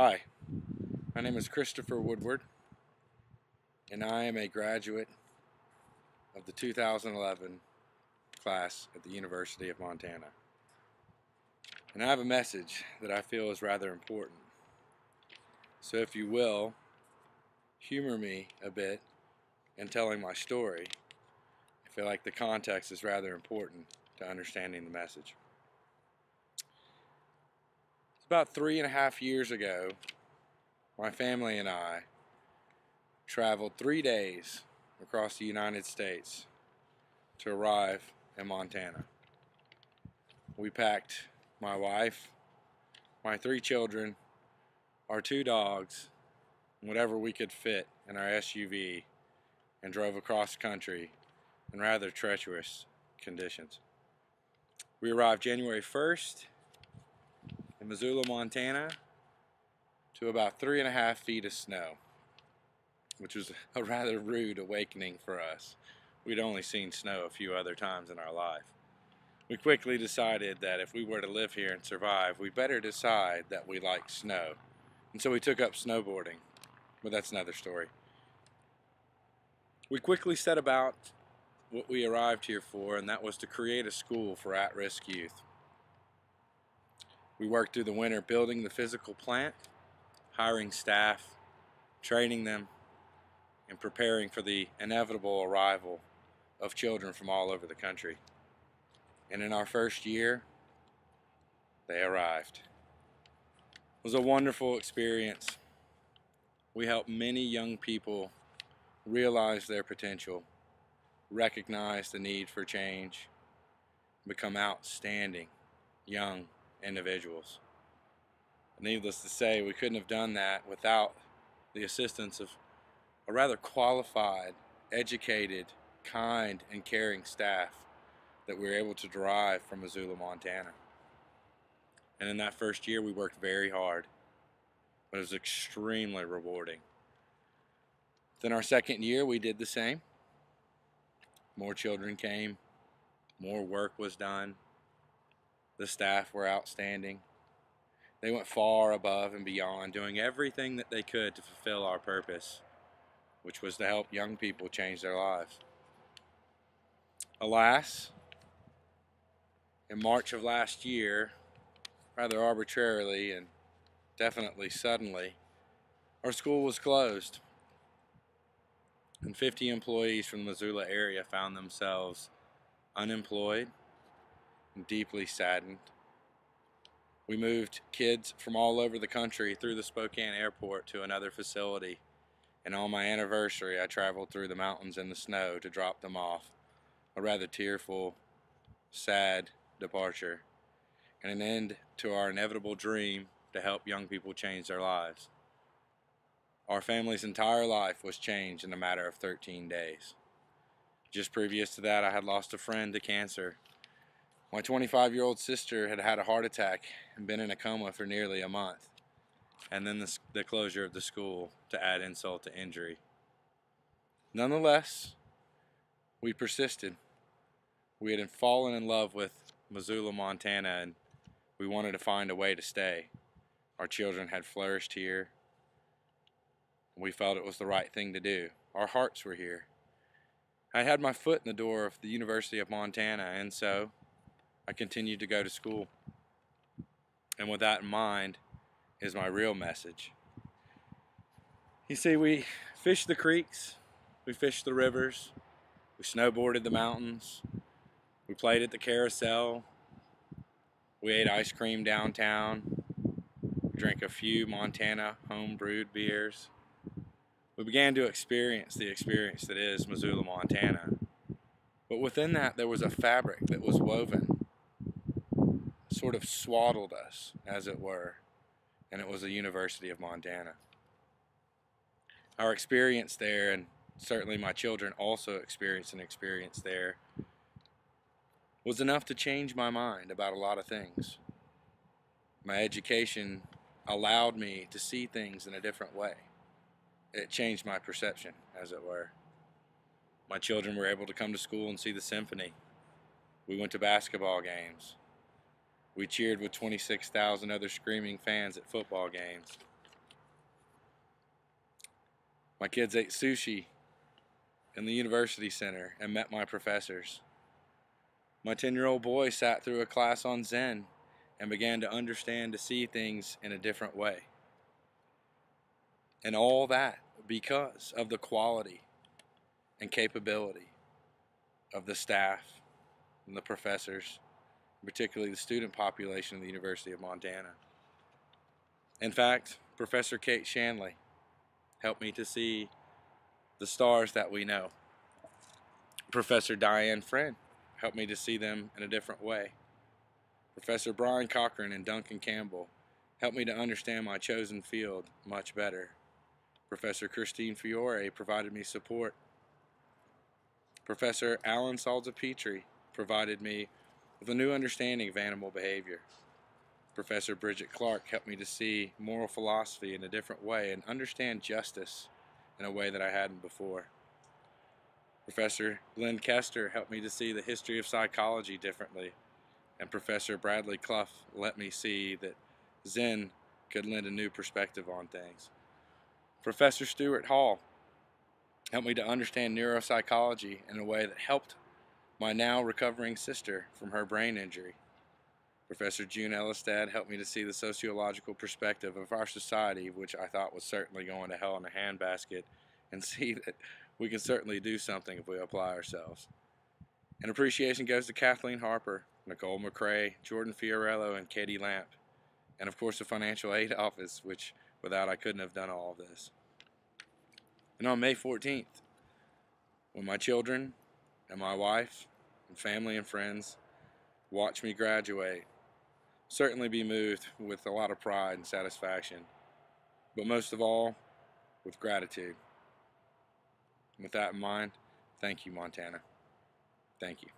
Hi, my name is Christopher Woodward, and I am a graduate of the 2011 class at the University of Montana. And I have a message that I feel is rather important. So if you will, humor me a bit in telling my story. I feel like the context is rather important to understanding the message. It's about 3.5 years ago, my family and I traveled 3 days across the United States to arrive in Montana. We packed my wife, my 3 children, our 2 dogs, whatever we could fit in our SUV, and drove across country in rather treacherous conditions. We arrived January 1st in Missoula, Montana, to about 3.5 feet of snow, which was a rather rude awakening for us. We'd only seen snow a few other times in our life. We quickly decided that if we were to live here and survive, we better decide that we like snow. And so we took up snowboarding, but that's another story. We quickly set about what we arrived here for, and that was to create a school for at-risk youth. We worked through the winter building the physical plant, hiring staff, training them, and preparing for the inevitable arrival of children from all over the country. And in our first year, they arrived. It was a wonderful experience. We helped many young people realize their potential, recognize the need for change, become outstanding young individuals. Needless to say, we couldn't have done that without the assistance of a rather qualified, educated, kind, and caring staff that we were able to derive from Missoula, Montana. And in that first year, we worked very hard, but it was extremely rewarding. Then our second year, we did the same. More children came, more work was done. The staff were outstanding. They went far above and beyond, doing everything that they could to fulfill our purpose, which was to help young people change their lives. Alas, in March of last year, rather arbitrarily and definitely suddenly, our school was closed, and 50 employees from the Missoula area found themselves unemployed and deeply saddened. We moved kids from all over the country through the Spokane airport to another facility, and on my anniversary I traveled through the mountains in the snow to drop them off. A rather tearful, sad departure, and an end to our inevitable dream to help young people change their lives. Our family's entire life was changed in a matter of 13 days. Just previous to that, I had lost a friend to cancer. My 25-year-old sister had had a heart attack and been in a coma for nearly a month. And then the closure of the school to add insult to injury. Nonetheless, we persisted. We had fallen in love with Missoula, Montana, and we wanted to find a way to stay. Our children had flourished here. We felt it was the right thing to do. Our hearts were here. I had my foot in the door of the University of Montana, and so I continued to go to school. And with that in mind is my real message. You see, we fished the creeks, we fished the rivers, we snowboarded the mountains, we played at the carousel, we ate ice cream downtown, we drank a few Montana home-brewed beers. We began to experience the experience that is Missoula, Montana. But within that, there was a fabric that was woven, sort of swaddled us, as it were, and it was the University of Montana. Our experience there, and certainly my children also experienced an experience there, was enough to change my mind about a lot of things. My education allowed me to see things in a different way. It changed my perception, as it were. My children were able to come to school and see the symphony. We went to basketball games. We cheered with 26,000 other screaming fans at football games. My kids ate sushi in the university center and met my professors. My 10-year-old boy sat through a class on Zen and began to understand, to see things in a different way. And all that because of the quality and capability of the staff and the professors, particularly the student population of the University of Montana. In fact, Professor Kate Shanley helped me to see the stars that we know. Professor Diane Friend helped me to see them in a different way. Professor Brian Cochran and Duncan Campbell helped me to understand my chosen field much better. Professor Christine Fiore provided me support. Professor Alan Salza Petrie provided me with a new understanding of animal behavior. Professor Bridget Clark helped me to see moral philosophy in a different way and understand justice in a way that I hadn't before. Professor Glenn Kester helped me to see the history of psychology differently, and Professor Bradley Clough let me see that Zen could lend a new perspective on things. Professor Stuart Hall helped me to understand neuropsychology in a way that helped my now recovering sister from her brain injury. Professor June Ellistad helped me to see the sociological perspective of our society, which I thought was certainly going to hell in a handbasket, and see that we can certainly do something if we apply ourselves. And appreciation goes to Kathleen Harper, Nicole McCrae, Jordan Fiorello, and Katie Lamp, and of course the Financial Aid Office, which without I couldn't have done all of this. And on May 14th, when my children and my wife and family and friends watch me graduate, certainly be moved with a lot of pride and satisfaction, but most of all, with gratitude. With that in mind, thank you, Montana. Thank you.